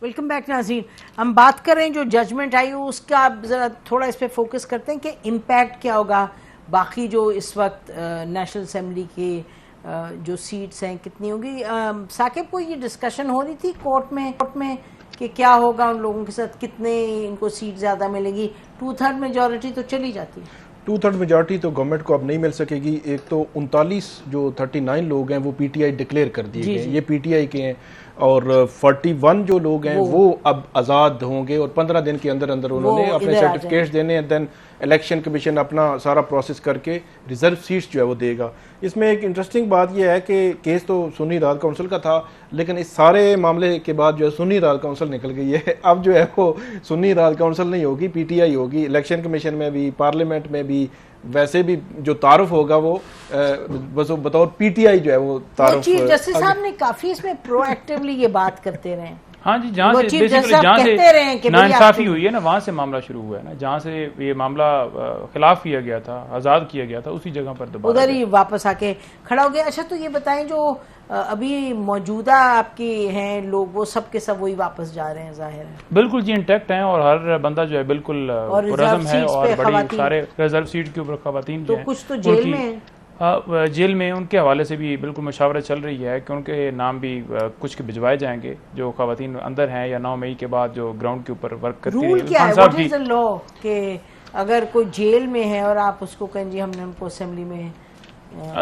Welcome back नाज़रीन। हम बात कर रहे हैं जो जजमेंट आई उसका आप ज़रा थोड़ा इस पर फोकस करते हैं कि इम्पैक्ट क्या होगा बाकी जो इस वक्त नेशनल असेंबली के जो सीट्स हैं कितनी होगी। साकिब को ये डिस्कशन हो रही थी कोर्ट में कि क्या होगा उन लोगों के साथ, कितने इनको सीट ज़्यादा मिलेगी। 2/3 मेजॉरिटी तो चली जाती है, 2/3 मेजॉरिटी तो गवर्नमेंट को अब नहीं मिल सकेगी। एक तो 39 जो 39 लोग हैं वो पीटीआई डिक्लेयर कर दिए गए, ये पीटीआई के हैं, और 41 जो लोग हैं वो अब आज़ाद होंगे और 15 दिन के अंदर अंदर उन्होंने अपने सर्टिफिकेट्स देने हैं। देन इलेक्शन कमीशन अपना सारा प्रोसेस करके रिजर्व सीट्स जो है वो देगा। इसमें एक इंटरेस्टिंग बात यह है कि केस तो सुन्नी राज काउंसिल का था, लेकिन इस सारे मामले के बाद जो है सुन्नी राज काउंसिल निकल गई है। अब जो है वो सुन्नी राज काउंसिल नहीं होगी, पीटीआई होगी। इलेक्शन कमीशन में भी, पार्लियामेंट में भी, वैसे भी जो तारुफ होगा वो बस बतौर पीटीआई जो है वो तारुफ। चीफ जस्टिस साहब ने काफी इसमें प्रोएक्टिवली ये बात करते रहे। हाँ जी, जहाँ से बेसिकली जहाँ से नाइंसाफी हुई है ना वहाँ से मामला शुरू हुआ है ना, जहाँ से ये मामला खिलाफ किया गया था, आज़ाद किया गया था, उसी जगह पर दोबारा उधर ही वापस आके खड़ा हो गया। अच्छा, तो ये बताएं जो अभी मौजूदा आपके हैं लोग वो सब के सब वही वापस जा रहे हैं, जाहिर है बिल्कुल जी इंटैक्ट हैं, और हर बंदा जो है बिल्कुल पुरअज़्म है, और बड़ी सारे रिजर्व सीट के ऊपर खवातीन जो हैं, कुछ तो जेल में हैं। जेल में उनके हवाले से भी बिल्कुल मशावरत चल रही है कि उनके नाम भी कुछ के भिजवाए जाएंगे जो खवातीन अंदर हैं या 9 मई के बाद जो ग्राउंड के ऊपर वर्क करती रूल क्या है, व्हाट इज द लॉ कि अगर कोई जेल में है और आप उसको कहें जी हमने उनको असेंबली में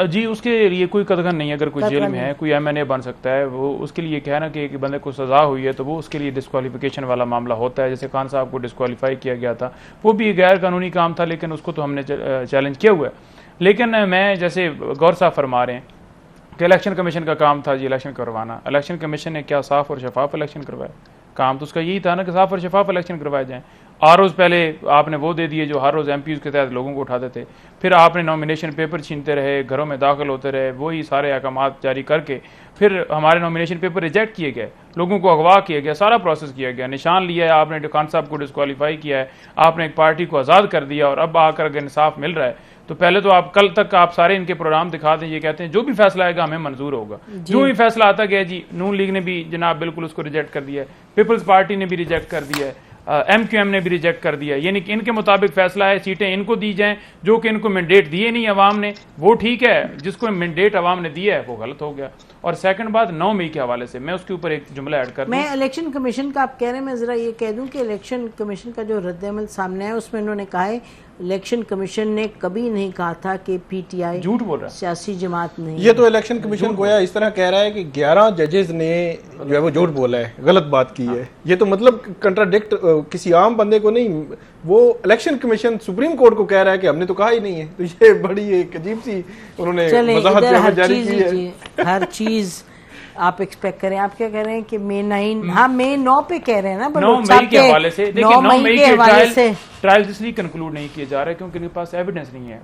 जी उसके लिए कोई कदगन नहीं है। अगर कोई जेल में है, कोई एमएनए बन सकता है, वो उसके लिए क्या है ना कि एक बंदे को सजा हुई है तो वो उसके लिए डिस्क्वालिफिकेशन वाला मामला होता है। जैसे खान साहब को डिस्क्वालीफाई किया गया था, वो भी गैर कानूनी काम था, लेकिन उसको तो हमने चैलेंज किया हुआ है। लेकिन मैं जैसे गौर साहब फरमा रहे हैं कि इलेक्शन कमीशन का काम था जी इलेक्शन करवाना। इलेक्शन कमीशन ने क्या साफ और शफाफ इलेक्शन करवाया? काम तो उसका यही था ना कि साफ और शफाफ इलेक्शन करवाए जाएं। रोज़ पहले आपने वो दे दिए जो हर रोज़ एमपीज़ के तहत लोगों को उठाते थे, फिर आपने नॉमिनेशन पेपर छीनते रहे, घरों में दाखिल होते रहे, वही सारे अहकाम जारी करके फिर हमारे नॉमिनेशन पेपर रिजेक्ट किए गए, लोगों को अगवा किया गया, सारा प्रोसेस किया गया, निशान लिया है आपने, खान साहब को डिस्क्वालीफाई किया है, आपने एक पार्टी को आज़ाद कर दिया, और अब आकर अगर इंसाफ मिल रहा है तो पहले तो आप कल तक आप सारे इनके प्रोग्राम दिखा दें, ये कहते हैं जो भी फैसला आएगा हमें मंजूर होगा। जो भी फैसला आता गया जी, नून लीग ने भी जनाब बिल्कुल उसको रिजेक्ट कर दिया है, पीपल्स पार्टी ने भी रिजेक्ट कर दिया है, एमक्यूएम ने भी रिजेक्ट कर दिया। यानी कि इनके मुताबिक फैसला है सीटें इनको दी जाएं जो कि इनको मैंडेट दिए नहीं अवाम ने, वो ठीक है, जिसको मैंडेट अवाम ने दिया है वो गलत हो गया। और सेकंड बात 9 मई के हवाले से मैं उसके ऊपर एक जुमला ऐड कर दूं। मैं इलेक्शन कमीशन का आप कह रहे हैं, मैं जरा ये कह दूं कि इलेक्शन कमीशन का जो रद्द-ए-अमल सामने है उसमें इन्होंने कहा है इलेक्शन कमीशन ने कभी नहीं कहा था कि पीटीआई झूठ बोल रहा है, सियासी जमात नहीं। ये तो इलेक्शन कमीशन गोया इस तरह कह रहा है कि 11 जजेस ने जो है वो झूठ बोला है, गलत बात की है। ये तो मतलब कंट्राडिक्ट किसी आम बंदे को नहीं, वो इलेक्शन कमीशन सुप्रीम कोर्ट को कह रहा है कि हमने तो कहा ही नहीं है। तो ये बड़ी एक अजीब सी उन्होंने वजाहत जारी की है। हर चीज आप एक्सपेक्ट करें। आप क्या कह रहे हैं कि मई 9, हाँ मई 9 पे कह रहे हैं ना, 9 मई के हवाले से। देखिए 9 मई के ट्रायल इसलिए कंक्लूड नहीं किए जा रहे क्योंकि इनके पास एविडेंस नहीं है।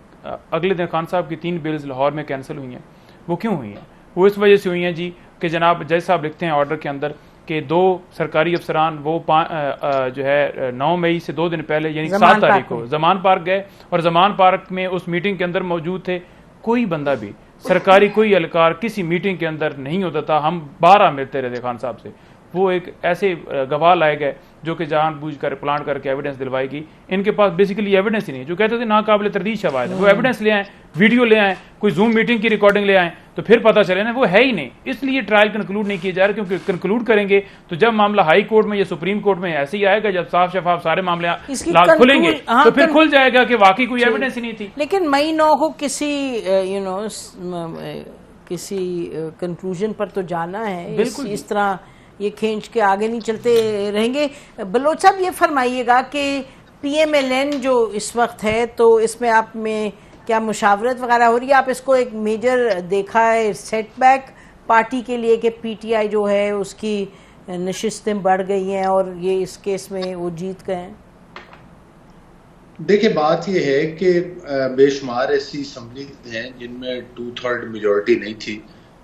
अगले दिन खान साहब की 3 बिल्स लाहौर में कैंसिल हुई हैं। वो क्यों हुई हैं? वो इस वजह से हुई हैं जी कि जनाब जज साहब लिखते हैं ऑर्डर के अंदर कि 2 सरकारी अफसरान वो जो है 9 मई से 2 दिन पहले यानी 7 तारीख को जमान पार्क गए, और जमान पार्क में उस मीटिंग के अंदर मौजूद थे। कोई बंदा भी सरकारी कोई एहलकार किसी मीटिंग के अंदर नहीं होता था। हम 12 मिलते रहे थे खान साहब से। वो एक ऐसे गवाह लाए गए जो कि जानबूझकर प्लान करके एविडेंस दिलवाई गई। इनके पास बेसिकली एविडेंस ही नहीं है। जो कहते थे नाकाबिल तरदीद शवाहिद, वो एविडेंस ले आए, वीडियो ले आए, कोई जूम मीटिंग की रिकॉर्डिंग ले आए, तो फिर पता चले ना वो है ही नहीं। इसलिए ट्रायल कंक्लूड नहीं किए जा रहे, क्योंकि कंक्लूड करेंगे तो जब मामला हाई कोर्ट में या सुप्रीम कोर्ट में ऐसे ही आएगा, जब साफ शफाफ सारे मामले खुलेंगे तो फिर खुल जाएगा कि वाकई कोई एविडेंस ही नहीं थी। लेकिन मई 9 को किसी किसी कंक्लूजन पर तो जाना है। इस तरह ये खींच के आगे नहीं चलते रहेंगे। बलोच साहब ये फरमाइएगा कि पीएमएलएन जो इस वक्त है तो इसमें आप में क्या मुशावरत वगैरह हो रही है? आप इसको एक मेजर देखा है सेटबैक पार्टी के लिए कि पीटीआई जो है उसकी नशिस्तें बढ़ गई हैं और ये इस केस में वो जीत गए हैं? देखिए बात यह है कि बेशुमार ऐसी असम्बली हैं जिनमें 2/3 मेजॉरिटी नहीं थी।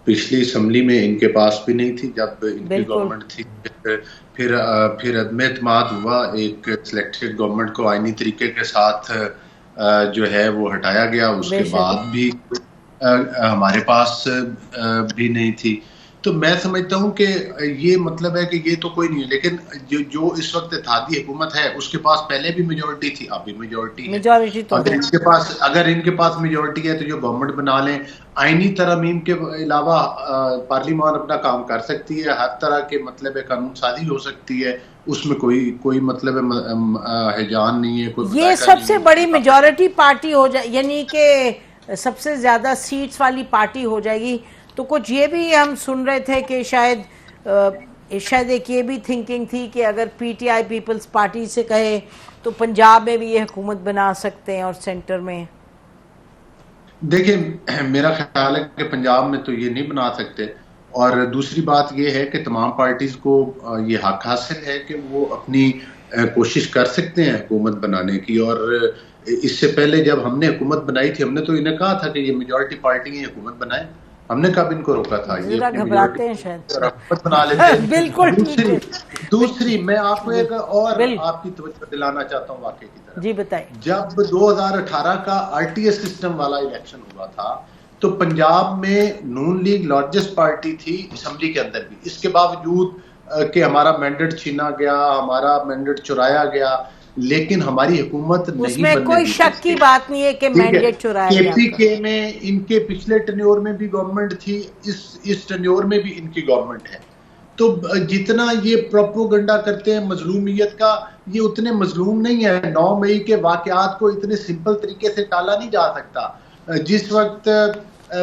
पिछली असम्बली में इनके पास भी नहीं थी जब इनकी गवर्नमेंट थी। फिर अदम एतमाद हुआ, एक सिलेक्टेड गवर्नमेंट को आईनी तरीके के साथ जो है वो हटाया गया। उसके बाद भी हमारे पास भी नहीं थी। तो मैं समझता हूं कि ये मतलब है कि ये तो कोई नहीं है, लेकिन जो इस वक्त इत्तेहादी हुकूमत है उसके पास पहले भी मेजोरिटी थी, अभी मेजोरिटी है। तो अगर इनके पास मेजोरिटी है तो जो गवर्नमेंट बना लें। आईनी तरमीम के अलावा पार्लियामान अपना काम कर सकती है, हर तरह के मतलब है कानून साजी हो सकती है, उसमें कोई मतलब हैजान नहीं है, कोई ये सबसे बड़ी मेजोरिटी पार्टी हो जाए, यानी कि सबसे ज्यादा सीट्स वाली पार्टी हो जाएगी। तो कुछ ये भी हम सुन रहे थे कि शायद एक ये भी थिंकिंग थी कि अगर पीटीआई पीपल्स पार्टी से कहे तो पंजाब में भी ये हुकूमत बना सकते हैं और सेंटर में। देखिए मेरा ख्याल है कि पंजाब में तो ये नहीं बना सकते, और दूसरी बात ये है कि तमाम पार्टीज को ये हक हासिल है कि वो अपनी कोशिश कर सकते हैं हुकूमत बनाने की। और इससे पहले जब हमने हुकूमत बनाई थी, हमने तो इन्हें कहा था कि ये मेजॉरिटी पार्टी है, हुकूमत बनाए। हमने कब इनको रोका था? ये घबराते हैं शायद, हुकूमत बना लेते हैं। बिल्कुल। दूसरी मैं आपको एक और आपकी तवज्जो दिलाना चाहता हूँ वाकई की तरफ। जी बताइए। जब 2018 का आरटीएस सिस्टम वाला इलेक्शन हुआ था तो पंजाब में नून लीग लार्जेस्ट पार्टी थी असेंबली के अंदर भी, इसके बावजूद कि हमारा मैंडेट छीना गया, हमारा मैंडेट चुराया गया, लेकिन हमारी हुकूमत नहीं उसमें कोई शक की बात नहीं है कि मैंडेट चुराया गया। केपीके में इनके पिछले टेन्योर में भी गवर्नमेंट थी, इस टेन्योर में भी इनकी गवर्नमेंट है। तो जितना ये प्रोपोगंडा करते हैं मजलूमियत का, ये उतने मजलूम नहीं है। 9 मई के वाकयात को इतने सिंपल तरीके से टाला नहीं जा सकता। जिस वक्त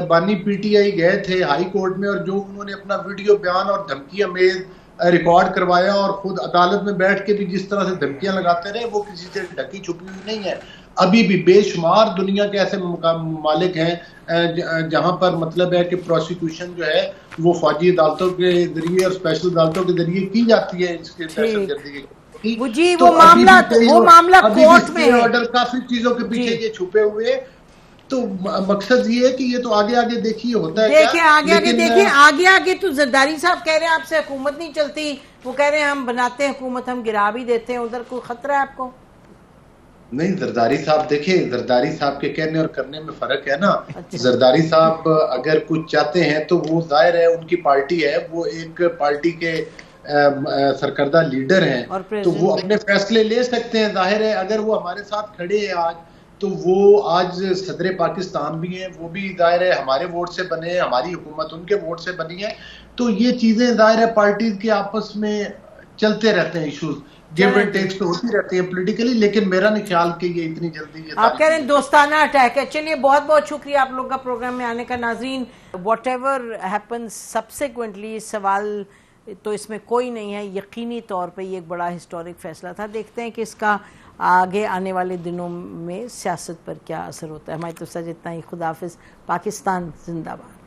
बानी पीटीआई गए थे हाई कोर्ट में और जो उन्होंने अपना वीडियो बयान और धमकियां में रिकॉर्ड करवाया और खुद अदालत में बैठ के भी जिस तरह से धमकियां लगाते रहे, वो किसी से ढकी छुपी हुई नहीं है। अभी भी बेशुमार दुनिया के ऐसे ममालिक हैं जहां पर मतलब है कि प्रोसिक्यूशन जो है वो फौजी अदालतों के जरिए और स्पेशल अदालतों के जरिए की जाती है इसके दहशतगर्दी की। वो मामला कोर्ट में है। ऑर्डर काफी चीजों के पीछे ये छुपे हुए। तो मकसद ये है कि ये तो आगे आगे देखिए होता है। देखिए आगे आगे तो जरदारी साहब कह रहे हैं आपसे हुकूमत नहीं चलती, वो कह रहे हैं हम बनाते हैं हुकूमत, हम गिरा भी देते हैं। उधर कोई खतरा है आपको? नहीं, जरदारी साहब देखिए, जरदारी साहब के कहने और करने में फर्क है ना। अच्छा। जरदारी साहब अगर कुछ चाहते हैं तो वो जाहिर है उनकी पार्टी है, वो एक पार्टी के सरकर्दा लीडर हैं, तो वो अपने फैसले ले सकते हैं। जाहिर है अगर वो हमारे साथ खड़े हैं आज, तो वो आज सदर पाकिस्तान भी हैं, वो भी जाहिर है हमारे वोट से बने हैं, हमारी हुकूमत उनके वोट से बनी है। तो ये चीजें जाहिर है पार्टीज के आपस में चलते रहते हैं, इश्यूज गिव एंड टेक्स तो होती रहती है पॉलिटिकली, लेकिन मेरा नहीं ख्याल कि ये इतनी जल्दी आप कह रहे हैं दोस्ताना अटैक है। चलिए बहुत बहुत शुक्रिया आप लोग का प्रोग्राम में आने का। नाजरीन, व्हाटएवर हैपन्स सब्सिक्वेंटली, सवाल तो इसमें कोई नहीं है, यकीनी तौर पे ये एक बड़ा हिस्टोरिक फैसला था। देखते हैं कि इसका आगे आने वाले दिनों में सियासत पर क्या असर होता है। हमारी तरफ से इतना ही। खुदा हाफिज। पाकिस्तान जिंदाबाद।